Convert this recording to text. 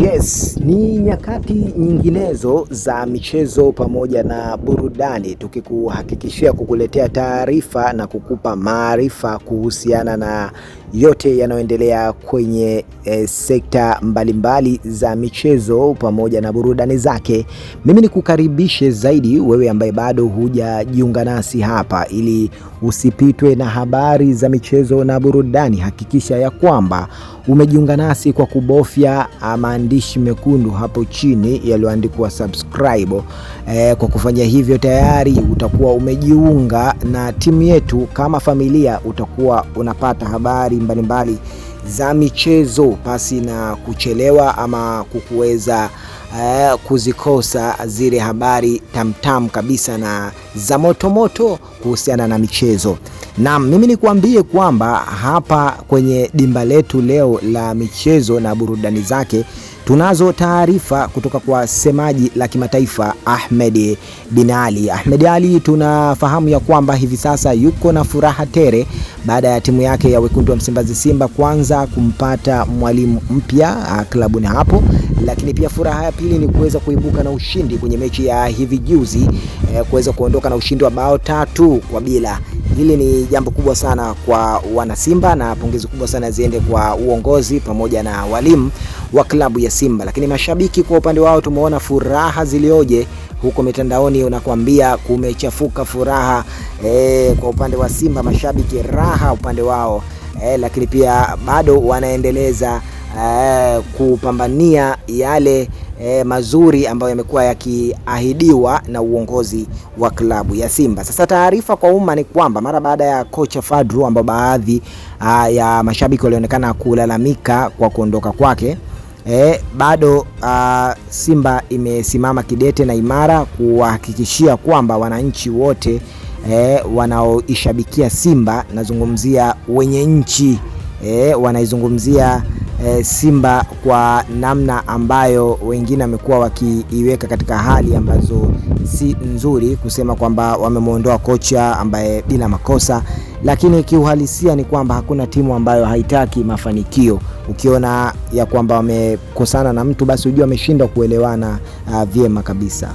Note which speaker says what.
Speaker 1: Yes, ni nyakati nyinginezo za michezo pamoja na burudani, tukikuhakikishia kukuletea taarifa na kukupa maarifa kuhusiana na yote yanayoendelea kwenye sekta mbalimbali za michezo pamoja na burudani zake. Mimi nikukaribishe zaidi wewe ambaye bado hujajiunga nasi hapa, ili usipitwe na habari za michezo na burudani. Hakikisha ya kwamba umejiunga nasi kwa kubofya maandishi mekundu hapo chini yaliyoandikwa subscribe. Kwa kufanya hivyo tayari utakuwa umejiunga na timu yetu kama familia, utakuwa unapata habari mbalimbali za michezo pasi na kuchelewa ama kukuweza kuzikosa zile habari tamtam kabisa na za moto kuhusiana na michezo. Na mimi nikuambie kwamba hapa kwenye dimba letu leo la michezo na burudani zake tunazo taarifa kutoka kwa semaji la kimataifa Ahmed Bin Ali. Ahmed Ali tunafahamu ya kwamba hivi sasa yuko na furaha tele baada ya timu yake ya Wekundu wa Msimbazi Simba kwanza kumpata mwalimu mpya klabuni hapo, lakini pia furaha ya pili ni kuweza kuibuka na ushindi kwenye mechi ya hivi juzi, kuweza kuondoka na ushindi wa bao 3-0. Hili ni jambo kubwa sana kwa wana Simba na pongezi kubwa sana ziende kwa uongozi pamoja na walimu wa klabu ya Simba. Lakini mashabiki kwa upande wao tumeona furaha zilioje huko mitandaoni, unakwambia kumechafuka furaha kwa upande wa Simba, mashabiki raha upande wao, lakini pia bado wanaendeleza kupambania yale mazuri ambayo yamekuwa yakiahidiwa na uongozi wa klabu ya Simba. Sasa taarifa kwa umma ni kwamba mara baada ya kocha Fadru, ambao baadhi ya mashabiki walionekana kulalamika kwa kuondoka kwake, bado Simba imesimama kidete na imara kuhakikishia kwamba wananchi wote wanaoishabikia Simba, nazungumzia wenye nchi, wanaizungumzia Simba kwa namna ambayo wengine wamekuwa wakiiweka katika hali ambazo si nzuri, kusema kwamba wamemuondoa kocha ambaye bila makosa, lakini kiuhalisia ni kwamba hakuna timu ambayo haitaki mafanikio. Ukiona ya kwamba wamekosana na mtu, basi ujue wameshindwa kuelewana vyema kabisa.